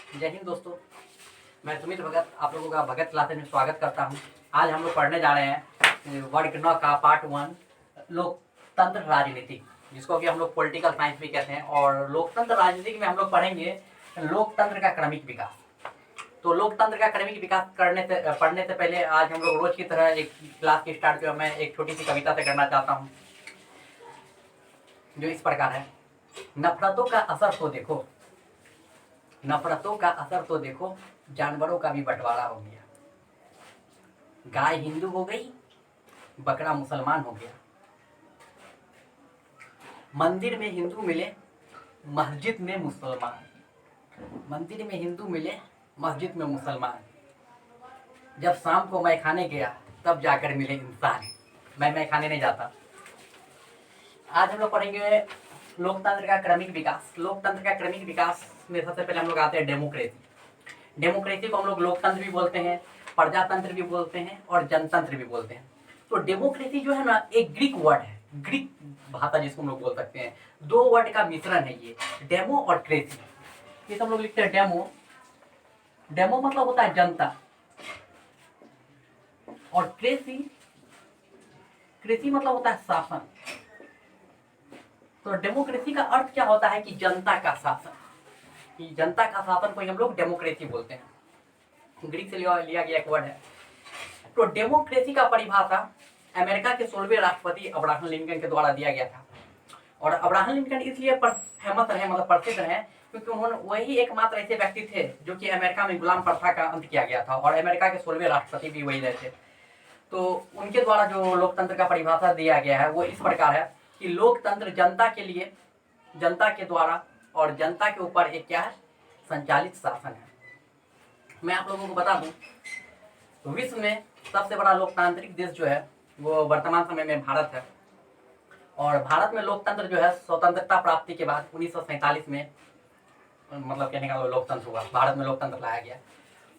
जय हिंद दोस्तों, मैं सुमित भगत आप लोगों का भगत क्लासेज में स्वागत करता हूं। आज हम लोग पढ़ने जा रहे हैं वर्ग 9 का पार्ट 1 लोकतंत्र राजनीति, जिसको कि हम लोग पॉलिटिकल साइंस भी कहते हैं। और लोकतंत्र राजनीति में हम लोग पढ़ेंगे लोकतंत्र का क्रमिक विकास। तो लोकतंत्र का क्रमिक विकास पढ़ने से पहले आज हम लोग रोज की तरह एक क्लास की स्टार्ट जो मैं एक छोटी सी कविता से करना चाहता हूँ, जो इस प्रकार है। नफरतों का असर तो देखो, नफरतों का असर तो देखो, जानवरों का भी बंटवारा हो गया। गाय हिंदू हो गई, बकरा मुसलमान हो गया। मंदिर में हिंदू मिले, मस्जिद में मुसलमान। मंदिर में हिंदू मिले, मस्जिद में मुसलमान। जब शाम को मैं खाने गया, तब जाकर मिले इंसान। मैं खाने नहीं जाता। आज हम लोग पढ़ेंगे लोकतंत्र का क्रमिक विकास। लोकतंत्र का क्रमिक विकास में सबसे पहले हम लोग आते हैं डेमोक्रेसी। डेमोक्रेसी को हम लोग लोकतंत्र भी बोलते हैं, प्रजातंत्र भी बोलते हैं और जनतंत्र भी बोलते हैं। तो डेमोक्रेसी जो है ना, एक ग्रीक वर्ड है, ग्रीक भाषा जिसको हम लोग बोल सकते हैं। दो वर्ड का मिश्रण है ये, डेमो और क्रेसी। ये हम लोग लिखते हैं डेमो। डेमो मतलब होता है जनता, और क्रेसी, क्रेसी मतलब होता है शासन। तो डेमोक्रेसी का अर्थ क्या होता है कि जनता का शासन, कि जनता का शासन को हम लोग डेमोक्रेसी बोलते हैं। ग्रीक से लिया गया एक वर्ड है। तो डेमोक्रेसी का परिभाषा अमेरिका के 16वें राष्ट्रपति अब्राहम लिंकन के द्वारा दिया गया था। और अब्राहम लिंकन इसलिए फेमस रहे, मतलब प्रसिद्ध रहे, क्योंकि उन्होंने वही एकमात्र ऐसे व्यक्ति थे जो कि अमेरिका में गुलाम प्रथा का अंत किया गया था, और अमेरिका के 16वें राष्ट्रपति भी वही रहे थे। तो उनके द्वारा जो लोकतंत्र का परिभाषा दिया गया है वो इस प्रकार है कि लोकतंत्र जनता के लिए, जनता के द्वारा और जनता के ऊपर एक क्या है, संचालित शासन है। मैं आप लोगों को बता दूं, विश्व में सबसे बड़ा लोकतांत्रिक देश जो है वो वर्तमान समय में भारत है। और भारत में लोकतंत्र जो है स्वतंत्रता प्राप्ति के बाद 1947 में, मतलब कहने का लोकतंत्र हुआ, भारत में लोकतंत्र लाया गया।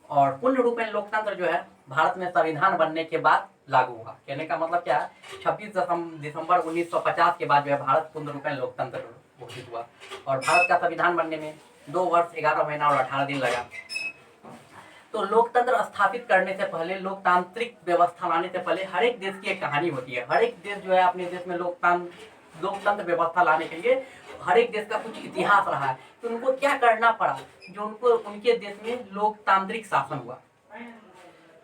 और पूर्ण रूप में लोकतंत्र जो है भारत में संविधान बनने के बाद लागू हुआ। कहने का मतलब क्या है, 26 दिसंबर 1950 के बाद जो है भारत पूर्ण रूप में लोकतंत्र घोषित हुआ। और भारत का संविधान बनने में 2 वर्ष 11 महीना और 18 दिन लगा। तो लोकतंत्र स्थापित करने से पहले, लोकतांत्रिक व्यवस्था लाने से पहले हर एक देश की एक कहानी होती है। हर एक देश जो है अपने देश में लोकतंत्र व्यवस्था लाने के लिए हर एक देश का कुछ इतिहास रहा है कि उनको क्या करना पड़ा जो उनके देश में लोकतांत्रिक शासन हुआ।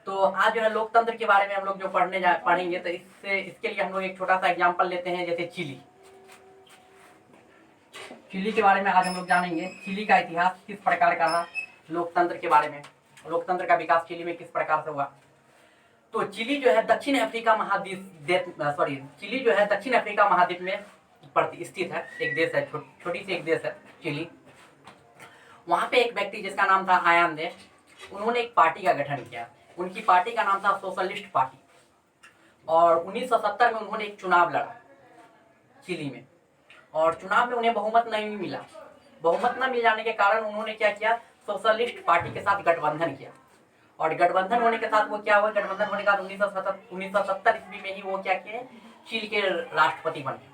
तो आज जो है लोकतंत्र के बारे में हम लोग जो पढ़ेंगे, तो इसके लिए हम लोग एक छोटा सा एग्जाम्पल लेते हैं, जैसे चिली। चिली के बारे में आज हम लोग जानेंगे, चिली का इतिहास किस प्रकार का रहा, लोकतंत्र के बारे में, लोकतंत्र का विकास चिली में किस प्रकार से हुआ। तो चिली जो है दक्षिण अफ्रीका महाद्वीप में स्थित है, एक देश है, छोटी सी एक देश है चिली। वहां पे एक व्यक्ति जिसका नाम था आयांदे, उन्होंने एक पार्टी का गठन किया। उनकी पार्टी का नाम था सोशलिस्ट पार्टी। और 1970 में उन्होंने एक चुनाव लड़ा चिली में, और चुनाव में उन्हें बहुमत नहीं मिला। बहुमत न मिल जाने के कारण उन्होंने क्या किया, सोशलिस्ट पार्टी के साथ गठबंधन किया। और गठबंधन होने के साथ वो क्या हुआ, गठबंधन होने के बाद 1970 ईस्वी में ही वो क्या किए, चीन के राष्ट्रपति बने।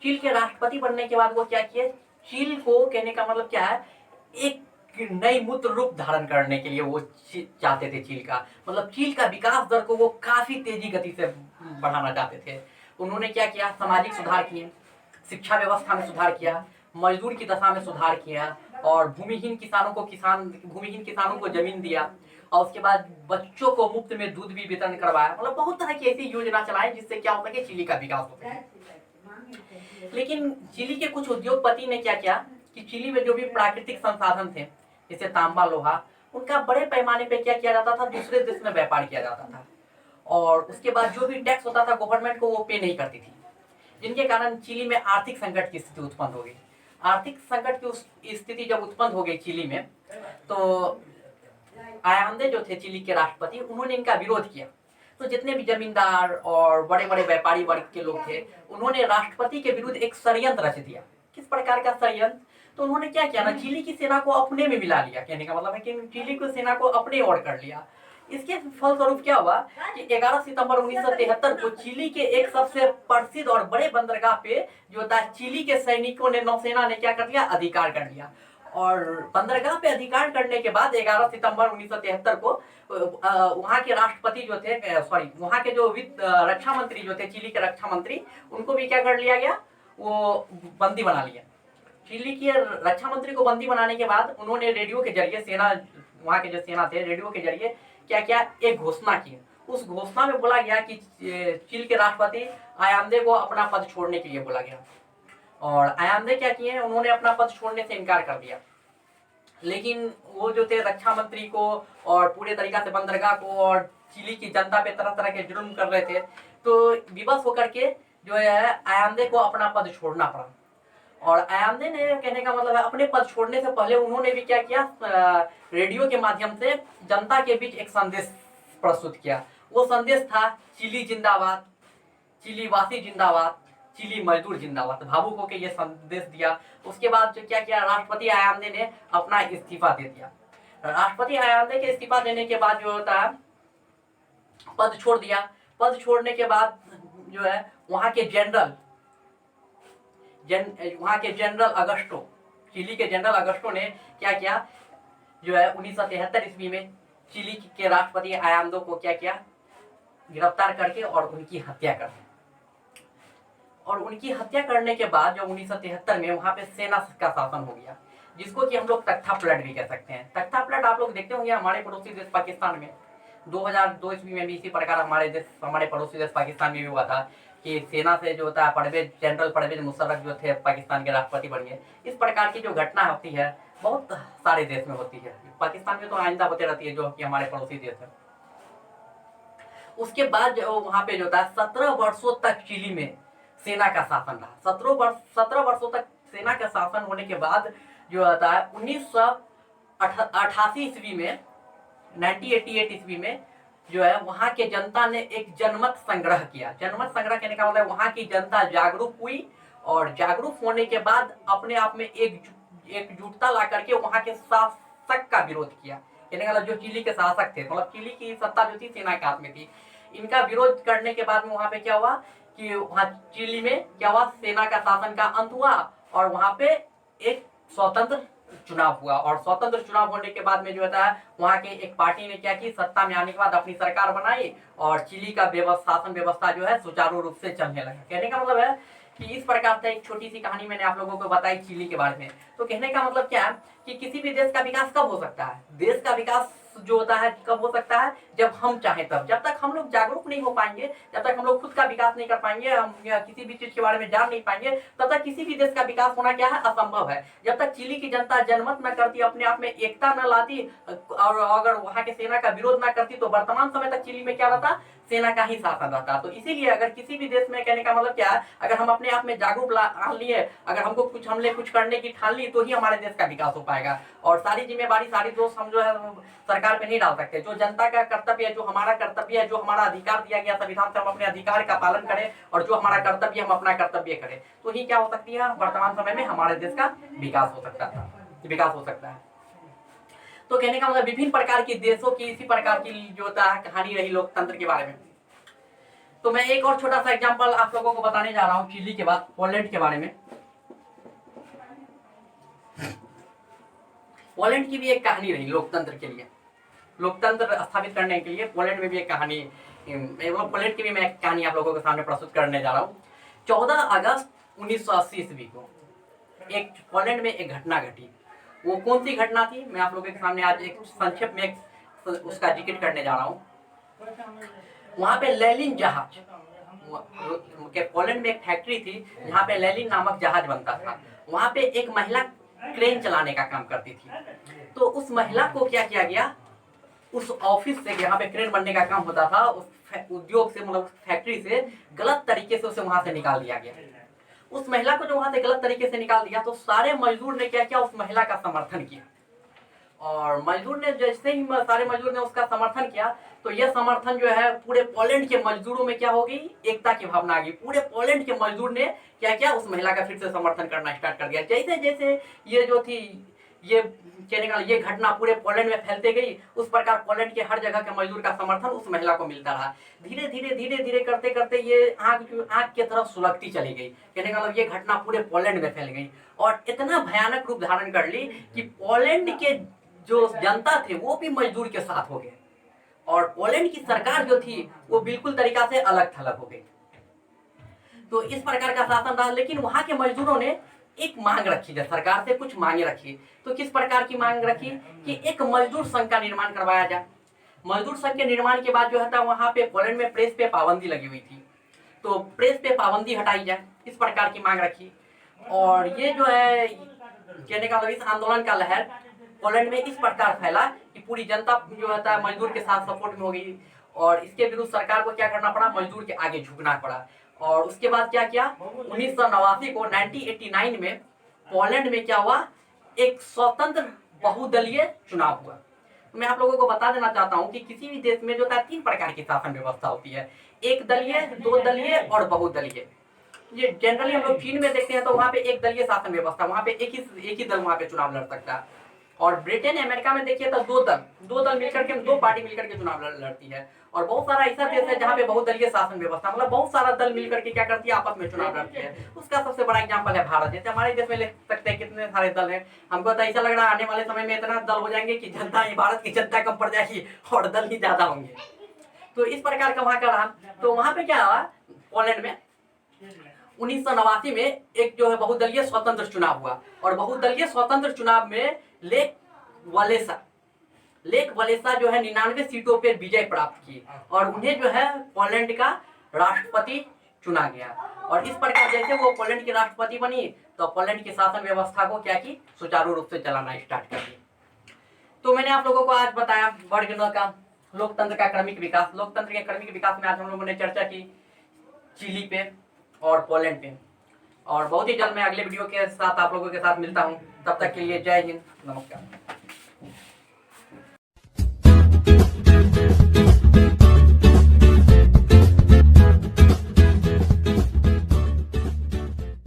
चीन के राष्ट्रपति बनने के बाद वो क्या किए, चीन को, कहने का मतलब क्या है, एक नई मूत्र रूप धारण करने के लिए वो चाहते थे। चीन का मतलब चीन का विकास दर को वो काफी तेजी गति से बढ़ाना चाहते थे। उन्होंने क्या किया, सामाजिक सुधार किए, शिक्षा व्यवस्था में सुधार किया, मजदूर की दशा में सुधार किया, और भूमिहीन किसानों को जमीन दिया, और उसके बाद बच्चों को मुफ्त में दूध भी वितरण करवाया। मतलब बहुत तरह की ऐसी योजना चलाई जिससे क्या होता है कि चिली का विकास होता है। लेकिन चिली के कुछ उद्योगपति ने क्या किया कि चिली में जो भी प्राकृतिक संसाधन थे, जैसे तांबा, लोहा, उनका बड़े पैमाने पे क्या किया जाता था, दूसरे देश में व्यापार किया जाता था। और उसके बाद जो भी टैक्स होता था गवर्नमेंट को, वो पे नहीं करती थी, जिनके कारण चिली में आर्थिक संकट की स्थिति उत्पन्न हो गई। आर्थिक संकट की स्थिति जब उत्पन्न हो गई चिली में, तो आयांदे जो थे चिली के राष्ट्रपति, उन्होंने इनका विरोध किया। तो जितने भी जमींदार और बड़े बड़े व्यापारी वर्ग के लोग थे, उन्होंने राष्ट्रपति के विरुद्ध एक षड्यंत्र रच दिया। किस प्रकार का षड्यंत्र, तो उन्होंने क्या किया ना, चिली की सेना को अपने में मिला लिया। कहने का मतलब है कि चिली की सेना को अपने ओर कर लिया। इसके फलस्वरूप क्या हुआ कि 11 सितंबर 1973 को चिली के एक सबसे प्रसिद्ध और बड़े बंदरगाह पे जो था, चिली के सैनिकों ने, नौसेना ने क्या कर लिया, अधिकार कर लिया। और बंदरगाह पे अधिकार करने के बाद 11 सितंबर 1973 को वहाँ के राष्ट्रपति जो थे, सॉरी वहाँ के जो रक्षा मंत्री जो थे, चिली के रक्षा मंत्री, उनको भी क्या कर लिया गया, वो बंदी बना लिया। चिली के रक्षा मंत्री को बंदी बनाने के बाद उन्होंने रेडियो के जरिए, सेना, वहाँ के जो सेना थे, रेडियो के जरिए क्या क्या एक घोषणा की। उस घोषणा में बोला गया कि चिली के राष्ट्रपति आयांदे को अपना पद छोड़ने के लिए बोला गया, और आयांदे क्या किए, उन्होंने अपना पद छोड़ने से इनकार कर दिया। लेकिन वो जो थे रक्षा मंत्री को और पूरे तरीका से बंदरगाह को और चिली की जनता पे तरह तरह के जुर्म कर रहे थे, तो विवश होकर के जो है आयांदे को अपना पद छोड़ना पड़ा। और आयांदे ने, कहने का मतलब है, अपने पद छोड़ने से पहले उन्होंने भी क्या किया, रेडियो के माध्यम से जनता के बीच एक संदेश प्रस्तुत किया। वो संदेश था चिली जिंदाबाद, चिली वासी जिंदाबाद, चिली मजदूर जिंदाबाद। भावुक होकर ये संदेश दिया। उसके बाद जो क्या किया, राष्ट्रपति आयांदे ने अपना इस्तीफा दे दिया। राष्ट्रपति आयांदे के इस्तीफा देने के बाद जो होता है, पद छोड़ दिया। पद छोड़ने के बाद जो है वहाँ के जनरल अगस्टो, चिली के जनरल अगस्टो ने क्या किया, जो है 1973 ईस्वी में चिली के राष्ट्रपति आयांदो को क्या किया, गिरफ्तार करके और उनकी हत्या कर दी। और उनकी हत्या करने के बाद जब 1973 में वहाँ पे सेना का शासन हो गया, जिसको कि हम लोग तख्ता पलट भी कह सकते हैं। तख्ता पलट आप लोग देखते होंगे हमारे पड़ोसी देश पाकिस्तान में 2002 ईस्वी में भी इसी प्रकार हमारे पड़ोसी देश पाकिस्तान में भी हुआ था कि सेना से जो होता है जनरल परवेज मुशर्रफ जो थे पाकिस्तान के राष्ट्रपति बन गए। इस प्रकार की जो घटना होती है बहुत सारे देश में होती है, पाकिस्तान में तो आइंदा होती रहती है, जो कि हमारे पड़ोसी देश है। उसके बाद जो वहाँ पे जो था 17 वर्षों तक चिली में सेना का शासन रहा। 17 वर्षों तक सेना का शासन होने के बाद जो होता है 1988 ईस्वी में, 1988 ईस्वी में जो है वहाँ के जनता ने एक जनमत संग्रह किया। जनमत संग्रह कहने का मतलब वहाँ की जनता जागरूक हुई, और जागरूक होने के बाद अपने आप में एकजुटता ला करके वहाँ के शासक का विरोध किया। कहने का मतलब जो चिली के शासक थे, मतलब चिली की सत्ता जो थी सेना के हाथ में थी, इनका विरोध करने के बाद में वहाँ पे क्या हुआ कि वहाँ चिली में क्या हुआ, सेना का शासन का अंत हुआ और वहाँ पे एक स्वतंत्र चुनाव हुआ। और स्वतंत्र चुनाव होने के बाद में जो होता है वहाँ के एक पार्टी ने क्या की, सत्ता में आने के बाद अपनी सरकार बनाई और चिली का शासन व्यवस्था जो है सुचारू रूप से चलने लगा। कहने का मतलब है कि इस प्रकार से एक छोटी सी कहानी मैंने आप लोगों को बताई चिली के बारे में। तो कहने का मतलब क्या है कि किसी भी देश का विकास कब हो सकता है, देश का विकास जो होता है कब हो सकता है, जब हम चाहें तब। जब तक हम लोग जागरूक नहीं हो पाएंगे, जब तक हम लोग खुद का विकास नहीं कर पाएंगे, हम किसी भी चीज के बारे में जान नहीं पाएंगे, तब तक किसी भी देश का विकास होना क्या है, असंभव है। जब तक चिली की जनता जनमत न करती, अपने आप में एकता न लाती और अगर वहाँ के सेना का विरोध न करती, तो वर्तमान समय तक चिली में क्या रहता, सेना का ही शासन रहता। तो इसीलिए अगर किसी भी देश में, कहने का मतलब क्या है, अगर हम अपने आप में जागरूक आन लिए, अगर हमने कुछ करने की ठान ली, तो ही हमारे देश का विकास हो पाएगा। और सारी जिम्मेवारी, सारी दोष हम जो है सरकार पे नहीं डाल सकते। जो जनता का कर्तव्य है, जो हमारा कर्तव्य है, जो हमारा अधिकार दिया गया संविधान से, हम अपने अधिकार का पालन करें और जो हमारा कर्तव्य हम अपना कर्तव्य करें, तो ही क्या हो सकती है, वर्तमान समय में हमारे देश का विकास हो सकता है। तो कहने का मतलब विभिन्न प्रकार के देशों की इसी प्रकार की जो कहानी रही लोकतंत्र के बारे में। तो मैं एक और छोटा सा एग्जांपल आप लोगों को बताने जा रहा हूं चिली के बाद, पोलैंड के बारे में। पोलैंड की भी एक कहानी रही लोकतंत्र के लिए, लोकतंत्र स्थापित करने के लिए पोलैंड में भी एक कहानी, पोलैंड की भी मैं एक कहानी आप लोगों के सामने प्रस्तुत करने जा रहा हूँ। 14 अगस्त 1980 ईस्वी को एक पोलैंड में एक घटना घटी। वो कौन सी घटना थी, मैं आप लोगों के सामने आज एक संक्षेप में उसका जिक्र करने जा रहा हूँ। वहाँ पे लेनिन जहाज, पोलैंड में एक फैक्ट्री थी जहाँ पे लेनिन नामक जहाज बनता था। वहाँ पे एक महिला क्रेन चलाने का काम करती थी। तो उस महिला को क्या किया गया, उस ऑफिस से, जहाँ पे क्रेन बनने का काम होता था, उस उद्योग से, मतलब फैक्ट्री से गलत तरीके से उसे वहां से निकाल दिया गया। उस महिला को जो वहां से गलत तरीके से निकाल दिया, तो सारे मजदूर ने क्या किया, उस महिला का समर्थन किया। और मजदूर ने जैसे ही सारे मजदूर ने उसका समर्थन किया, तो यह समर्थन जो है पूरे पोलैंड के मजदूरों में क्या हो गई, एकता की भावना आ गई। पूरे पोलैंड के मजदूर ने क्या किया, उस महिला का फिर से समर्थन करना स्टार्ट कर दिया। जैसे जैसे ये कहने का ये घटना पूरे पोलैंड में फैलते गई। उस प्रकार पोलैंड के हर जगह के मजदूर का समर्थन उस महिला को मिलता रहा। धीरे धीरे करते करते ये आग की तरफ सुलगती चली गई। कहने का मतलब ये घटना पूरे पोलैंड में फैल गई और इतना भयानक रूप धारण कर ली कि पोलैंड के जो जनता थे वो भी मजदूर के साथ हो गए और पोलैंड की सरकार जो थी वो बिल्कुल तरीका से अलग थलग हो गई। तो इस प्रकार का शासन रहा। लेकिन वहां के मजदूरों ने एक मांग रखी, जब सरकार से कुछ मांगे रखी। तो किस प्रकार की मांग रखी कि एक मजदूर संघ का निर्माण करवाया जाए। मजदूर संघ के निर्माण के बाद जो है वहां पे पोलैंड में प्रेस पे पाबंदी लगी हुई थी, तो प्रेस पे पाबंदी हटाई जाए, इस प्रकार की मांग रखी। और ये जो है कहने का मतलब इस आंदोलन का लहर पोलैंड में इस प्रकार फैला कि पूरी जनता जो है मजदूर के साथ सपोर्ट में हो गई और इसके विरुद्ध सरकार को क्या करना पड़ा, मजदूर के आगे झुकना पड़ा। और उसके बाद क्या किया, 1989 को 1989 में पोलैंड में क्या हुआ, एक स्वतंत्र बहुदलीय चुनाव हुआ। मैं आप लोगों को बता देना चाहता हूं कि किसी भी देश में जो है 3 प्रकार की शासन व्यवस्था होती है, एक दलीय, 2 दलीय और बहुदलीय। ये जनरली हम लोग चीन में देखते हैं तो वहां पे एक दलीय शासन व्यवस्था, वहां पे एक ही दल वहां पे चुनाव लड़ सकता है। और ब्रिटेन अमेरिका में देखिए तो 2 दल मिलकर के 2 पार्टी मिलकर के चुनाव लड़ती है। और बहुत सारा ऐसा देश है जहाँ पे बहुदलीय शासन व्यवस्था, मतलब बहुत सारा दल मिलकर के क्या करती है, आपस में चुनाव लड़ती है। उसका सबसे बड़ा एग्जाम्पल है भारत। जैसे हमारे देश में ले सकते हैं कितने सारे दल हैं। हमको तो ऐसा लग रहा है आने वाले समय में इतना दल हो जाएंगे कि जनता, भारत की जनता कम पड़ जाएगी और दल ही ज्यादा होंगे। तो इस प्रकार का वहां का रहा। तो वहां पे क्या हुआ, पोलैंड में 1989 में एक जो है बहुदलीय स्वतंत्र चुनाव हुआ और बहुदलीय स्वतंत्र चुनाव में लेक वलेसा जो है 99 सीटों पर विजय प्राप्त की और उन्हें जो है पोलैंड का राष्ट्रपति चुना गया। और इस प्रकार जैसे वो पोलैंड की राष्ट्रपति बनी तो पोलैंड की शासन व्यवस्था को क्या की, सुचारू रूप से चलाना स्टार्ट कर दी। तो मैंने आप लोगों को आज बताया वर्गनर का लोकतंत्र का क्रमिक विकास। लोकतंत्र के क्रमिक विकास में आज हम लोगों ने चर्चा की चिली पे और पोलैंड पे। और बहुत ही जल्द मैं अगले वीडियो के साथ आप लोगों के साथ मिलता हूँ। तब तक के लिए जय हिंद, नमस्कार।